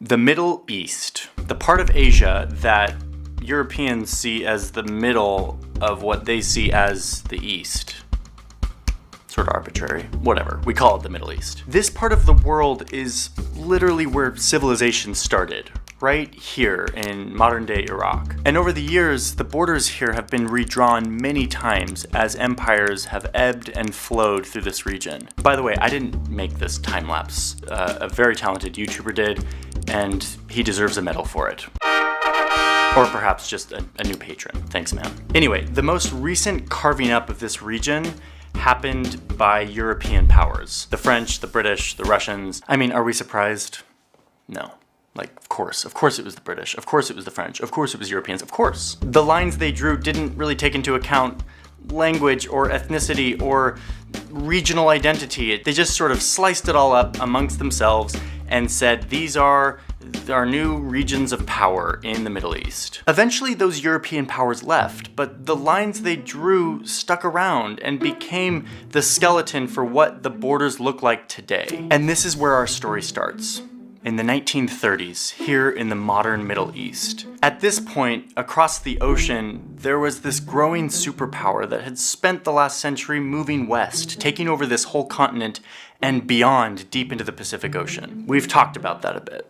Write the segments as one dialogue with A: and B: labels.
A: The Middle East, the part of Asia that Europeans see as the middle of what they see as the East. Sort of arbitrary. Whatever. We call it the Middle East. This part of the world is literally where civilization started. Right here in modern-day Iraq. And over the years, the borders here have been redrawn many times as empires have ebbed and flowed through this region. By the way, I didn't make this time-lapse. A very talented YouTuber did, and he deserves a medal for it. Or perhaps just a new patron. Thanks, man. Anyway, the most recent carving up of this region happened by European powers. The French, the British, the Russians. I mean, are we surprised? No. Like, of course it was the British, of course it was the French, of course it was Europeans, of course. The lines they drew didn't really take into account language or ethnicity or regional identity. They just sort of sliced it all up amongst themselves and said, these are our new regions of power in the Middle East. Eventually those European powers left, but the lines they drew stuck around and became the skeleton for what the borders look like today. And this is where our story starts. In the 1930s, here in the modern Middle East. At this point, across the ocean, there was this growing superpower that had spent the last century moving west, taking over this whole continent and beyond deep into the Pacific Ocean. We've talked about that a bit.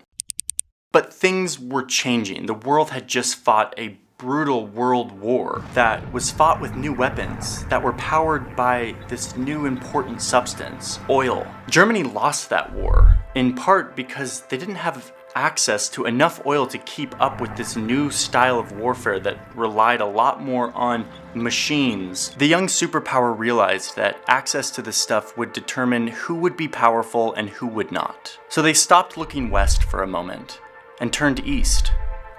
A: But things were changing. The world had just fought a brutal world war that was fought with new weapons that were powered by this new important substance, oil. Germany lost that war, in part because they didn't have access to enough oil to keep up with this new style of warfare that relied a lot more on machines. The young superpower realized that access to this stuff would determine who would be powerful and who would not. So they stopped looking west for a moment and turned east,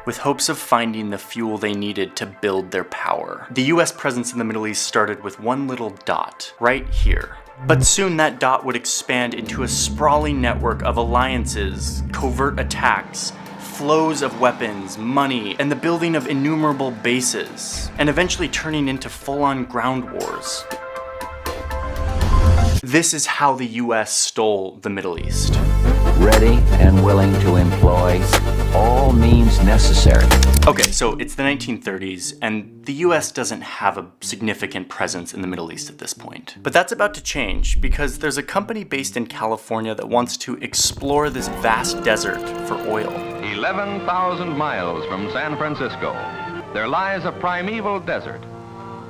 A: with hopes of finding the fuel they needed to build their power. The US presence in the Middle East started with one little dot, right here. But soon that dot would expand into a sprawling network of alliances, covert attacks, flows of weapons, money, and the building of innumerable bases, and eventually turning into full-on ground wars. This is how the US stole the Middle East.
B: Ready and willing to employ all means necessary.
A: Okay, so it's the 1930s, and the US doesn't have a significant presence in the Middle East at this point. But that's about to change, because there's a company based in California that wants to explore this vast desert for oil.
C: 11,000 miles from San Francisco, there lies a primeval desert,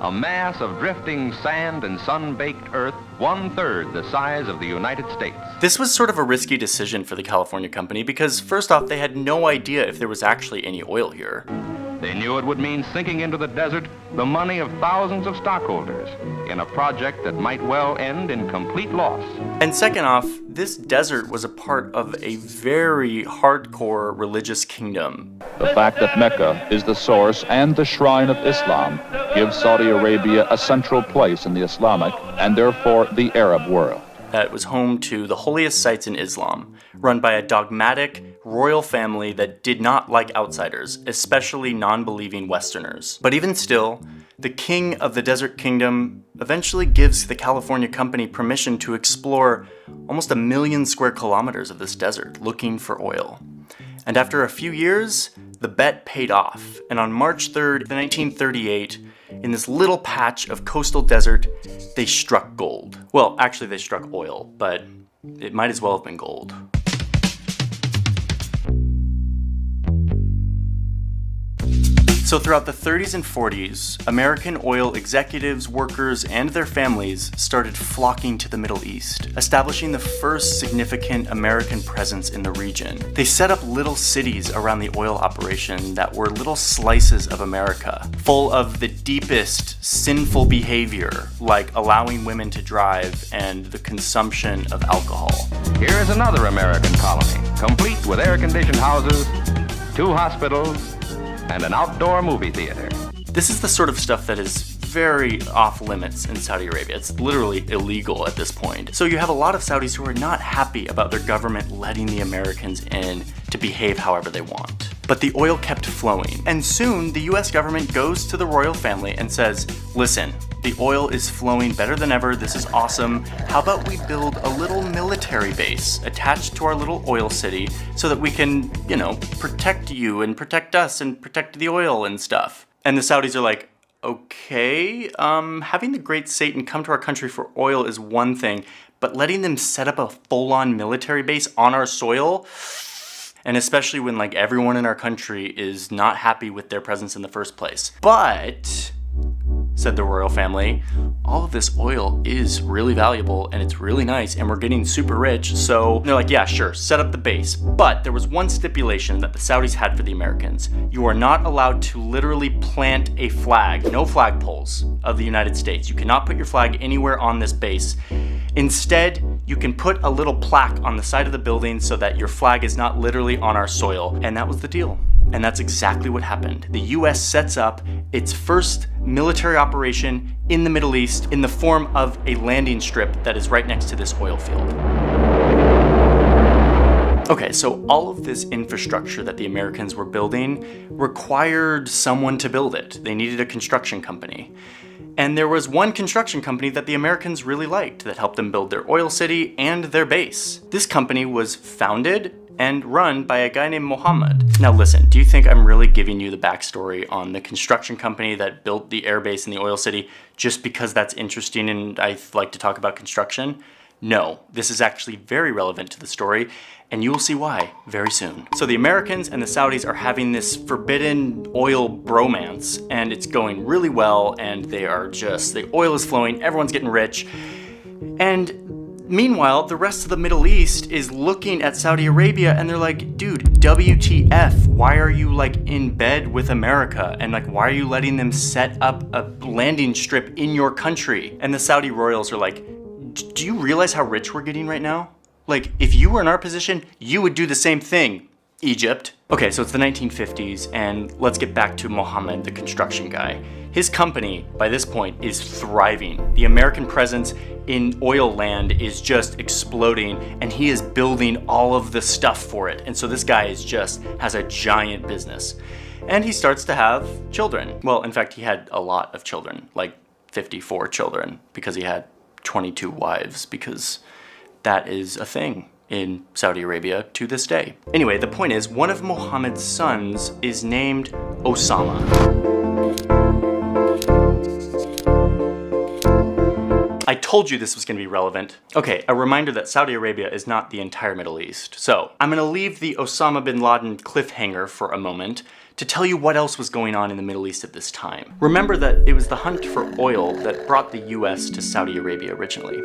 C: a mass of drifting sand and sun-baked earth 1/3 the size of the United States.
A: This was sort of a risky decision for the California company because first off, they had no idea if there was actually any oil here.
C: They knew it would mean sinking into the desert the money of thousands of stockholders in a project that might well end in complete loss.
A: And second off, this desert was a part of a very hardcore religious kingdom.
D: The fact that Mecca is the source and the shrine of Islam gives Saudi Arabia a central place in the Islamic and therefore the Arab world.
A: That was home to the holiest sites in Islam, run by a dogmatic royal family that did not like outsiders, especially non-believing Westerners. But even still, the king of the Desert Kingdom eventually gives the California company permission to explore almost 1 million square kilometers of this desert looking for oil. And after a few years, the bet paid off. And on March 3rd, 1938, in this little patch of coastal desert, they struck gold. Well, actually they struck oil, but it might as well have been gold. So throughout the 30s and 40s, American oil executives, workers, and their families started flocking to the Middle East, establishing the first significant American presence in the region. They set up little cities around the oil operation that were little slices of America, full of the deepest sinful behavior, like allowing women to drive and the consumption of alcohol.
C: Here is another American colony, complete with air-conditioned houses, 2 hospitals, and an outdoor movie theater.
A: This is the sort of stuff that is very off limits in Saudi Arabia. It's literally illegal at this point. So you have a lot of Saudis who are not happy about their government letting the Americans in to behave however they want. But the oil kept flowing, and soon the US government goes to the royal family and says, listen, the oil is flowing better than ever, this is awesome, how about we build a little military base attached to our little oil city so that we can, protect you and protect us and protect the oil and stuff. And the Saudis are like, okay, having the great Satan come to our country for oil is one thing, but letting them set up a full-on military base on our soil, and especially when everyone in our country is not happy with their presence in the first place. But, said the royal family, all of this oil is really valuable and it's really nice and we're getting super rich, so they're like, yeah, sure, set up the base. But there was one stipulation that the Saudis had for the Americans. You are not allowed to literally plant a flag, no flagpoles of the United States. You cannot put your flag anywhere on this base. Instead, you can put a little plaque on the side of the building so that your flag is not literally on our soil. And that was the deal. And that's exactly what happened. The US sets up its first military operation in the Middle East in the form of a landing strip that is right next to this oil field. Okay, so all of this infrastructure that the Americans were building required someone to build it. They needed a construction company. And there was one construction company that the Americans really liked that helped them build their oil city and their base. This company was founded and run by a guy named Mohammed. Now listen, do you think I'm really giving you the backstory on the construction company that built the air base in the oil city just because that's interesting and I like to talk about construction? No, this is actually very relevant to the story, and you will see why very soon. So the Americans and the Saudis are having this forbidden oil bromance, and it's going really well, and the oil is flowing, everyone's getting rich. And meanwhile, the rest of the Middle East is looking at Saudi Arabia, and they're like, dude, WTF, why are you in bed with America? And why are you letting them set up a landing strip in your country? And the Saudi royals are like, do you realize how rich we're getting right now? If you were in our position, you would do the same thing, Egypt. Okay, so it's the 1950s, and let's get back to Mohammed, the construction guy. His company, by this point, is thriving. The American presence in oil land is just exploding, and he is building all of the stuff for it. And so this guy has a giant business. And he starts to have children. Well, in fact, he had a lot of children, 54 children, because he had 22 wives, because that is a thing in Saudi Arabia to this day. Anyway, the point is, one of Mohammed's sons is named Osama. I told you this was going to be relevant. Okay, a reminder that Saudi Arabia is not the entire Middle East. So, I'm going to leave the Osama bin Laden cliffhanger for a moment to tell you what else was going on in the Middle East at this time. Remember that it was the hunt for oil that brought the US to Saudi Arabia originally.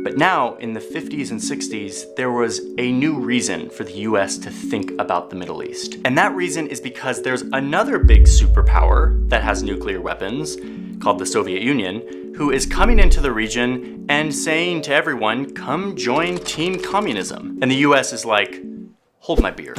A: But now, in the 50s and 60s, there was a new reason for the US to think about the Middle East. And that reason is because there's another big superpower that has nuclear weapons, called the Soviet Union, who is coming into the region and saying to everyone, come join Team Communism. And the US is like, hold my beer.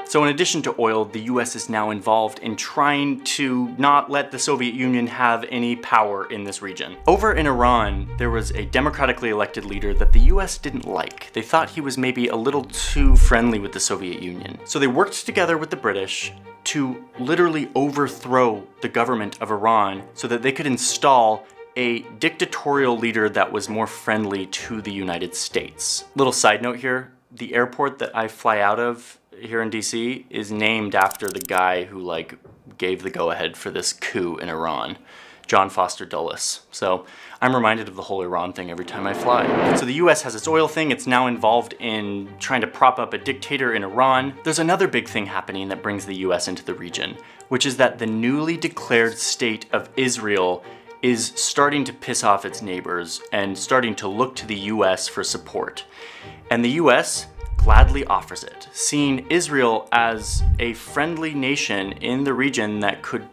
A: So in addition to oil, the US is now involved in trying to not let the Soviet Union have any power in this region. Over in Iran, there was a democratically elected leader that the US didn't like. They thought he was maybe a little too friendly with the Soviet Union. So they worked together with the British to literally overthrow the government of Iran so that they could install a dictatorial leader that was more friendly to the United States. Little side note here, the airport that I fly out of here in DC is named after the guy who gave the go-ahead for this coup in Iran, John Foster Dulles. So I'm reminded of the whole Iran thing every time I fly. So the US has its oil thing, it's now involved in trying to prop up a dictator in Iran. There's another big thing happening that brings the US into the region, which is that the newly declared state of Israel is starting to piss off its neighbors and starting to look to the US for support. And the US gladly offers it, seeing Israel as a friendly nation in the region that could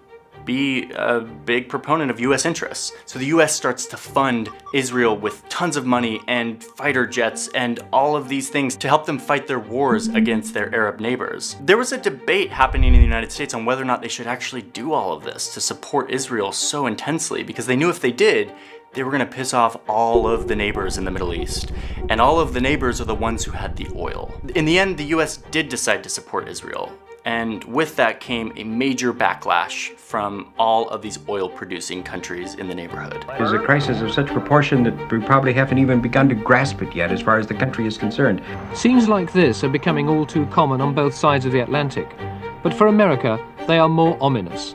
A: be a big proponent of US interests. So the US starts to fund Israel with tons of money and fighter jets and all of these things to help them fight their wars against their Arab neighbors. There was a debate happening in the United States on whether or not they should actually do all of this to support Israel so intensely, because they knew if they did, they were going to piss off all of the neighbors in the Middle East. And all of the neighbors are the ones who had the oil. In the end, the US did decide to support Israel. And with that came a major backlash from all of these oil-producing countries in the neighborhood.
E: It's a crisis of such proportion that we probably haven't even begun to grasp it yet as far as the country is concerned.
F: Scenes like this are becoming all too common on both sides of the Atlantic. But for America, they are more ominous.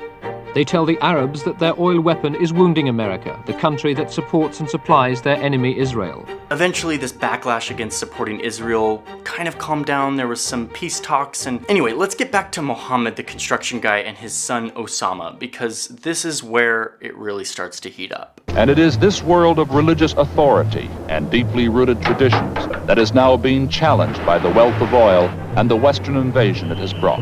F: They tell the Arabs that their oil weapon is wounding America, the country that supports and supplies their enemy Israel.
A: Eventually, this backlash against supporting Israel kind of calmed down. There was some peace talks. And anyway, let's get back to Mohammed, the construction guy, and his son Osama, because this is where it really starts to heat up.
D: And it is this world of religious authority and deeply rooted traditions that is now being challenged by the wealth of oil and the Western invasion it has brought.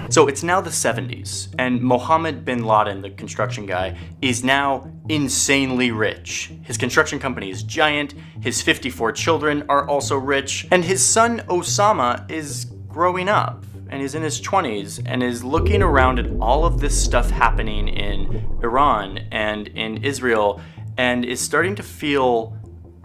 A: So it's now the 70s, and Mohammed bin Laden, the construction guy, is now insanely rich. His construction company is giant, his 54 children are also rich, and his son Osama is growing up, and is in his 20s, and is looking around at all of this stuff happening in Iran and in Israel, and is starting to feel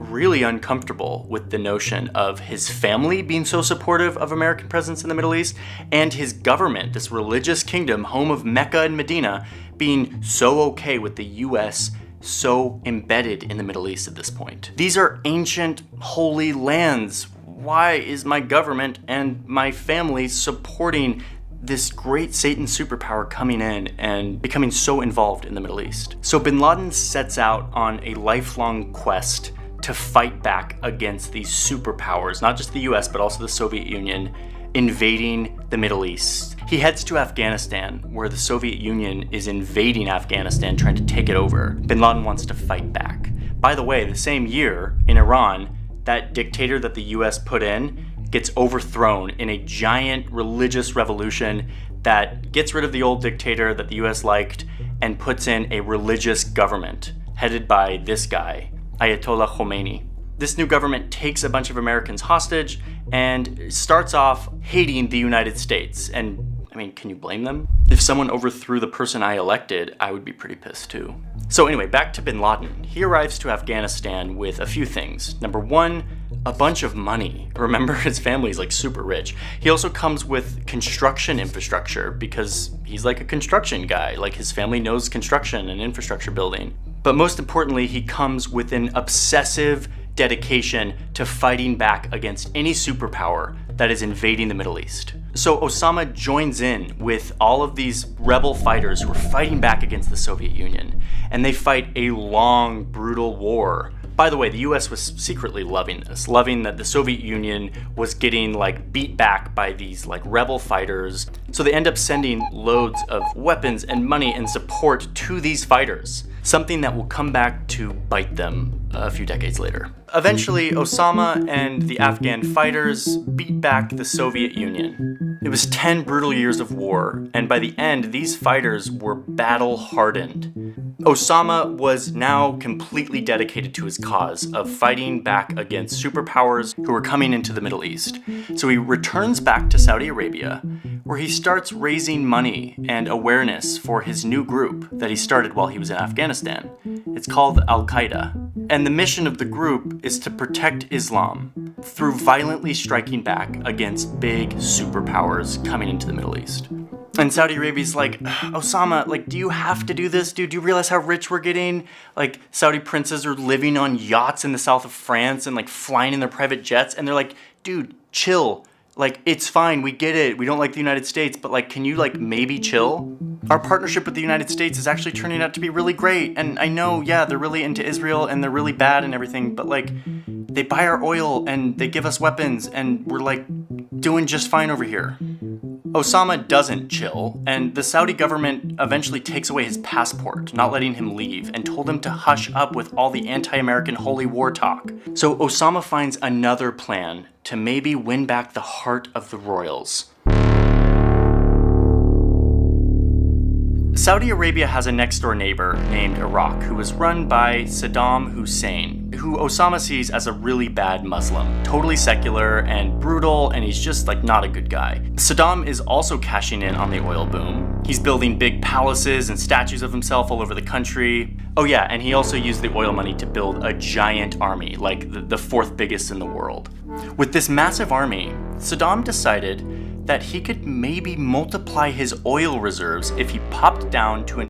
A: really uncomfortable with the notion of his family being so supportive of American presence in the Middle East, and his government, this religious kingdom, home of Mecca and Medina, being so okay with the US so embedded in the Middle East at this point. These are ancient, holy lands. Why is my government and my family supporting this great Satan superpower coming in and becoming so involved in the Middle East? So bin Laden sets out on a lifelong quest to fight back against these superpowers, not just the US, but also the Soviet Union, invading the Middle East. He heads to Afghanistan, where the Soviet Union is invading Afghanistan, trying to take it over. Bin Laden wants to fight back. By the way, the same year in Iran, that dictator that the US put in gets overthrown in a giant religious revolution that gets rid of the old dictator that the US liked and puts in a religious government headed by this guy, Ayatollah Khomeini. This new government takes a bunch of Americans hostage and starts off hating the United States. And I mean, can you blame them? If someone overthrew the person I elected, I would be pretty pissed too. So anyway, back to bin Laden. He arrives to Afghanistan with a few things. Number one, a bunch of money. Remember, his family's like super rich. He also comes with construction infrastructure because he's like a construction guy. Like his family knows construction and infrastructure building. But most importantly, he comes with an obsessive dedication to fighting back against any superpower that is invading the Middle East. So Osama joins in with all of these rebel fighters who are fighting back against the Soviet Union, and they fight a long, brutal war. By the way, the US was secretly loving this, loving that the Soviet Union was getting like beat back by these like rebel fighters. So they end up sending loads of weapons and money and support to these fighters, something that will come back to bite them a few decades later. Eventually, Osama and the Afghan fighters beat back the Soviet Union. It was 10 brutal years of war, and by the end, these fighters were battle-hardened. Osama was now completely dedicated to his cause of fighting back against superpowers who were coming into the Middle East. So he returns back to Saudi Arabia, where he starts raising money and awareness for his new group that he started while he was in Afghanistan. It's called Al-Qaeda. And the mission of the group is to protect Islam through violently striking back against big superpowers coming into the Middle East. And Saudi Arabia's like, Osama, like, do you have to do this, dude? Do you realize how rich we're getting? Like, Saudi princes are living on yachts in the south of France and like flying in their private jets. And they're like, dude, chill. Like, it's fine, we get it, we don't like the United States, but like, can you like maybe chill? Our partnership with the United States is actually turning out to be really great, and I know, yeah, they're really into Israel and they're really bad and everything, but like, they buy our oil and they give us weapons and we're like doing just fine over here. Osama doesn't chill, and the Saudi government eventually takes away his passport, not letting him leave, and told him to hush up with all the anti-American holy war talk. So Osama finds another plan to maybe win back the heart of the royals. Saudi Arabia has a next-door neighbor named Iraq who is run by Saddam Hussein, who Osama sees as a really bad Muslim, totally secular and brutal, and he's just like not a good guy. Saddam is also cashing in on the oil boom. He's building big palaces and statues of himself all over the country. Oh yeah, and he also used the oil money to build a giant army, like the fourth biggest in the world. With this massive army, Saddam decided that he could maybe multiply his oil reserves if he popped down to an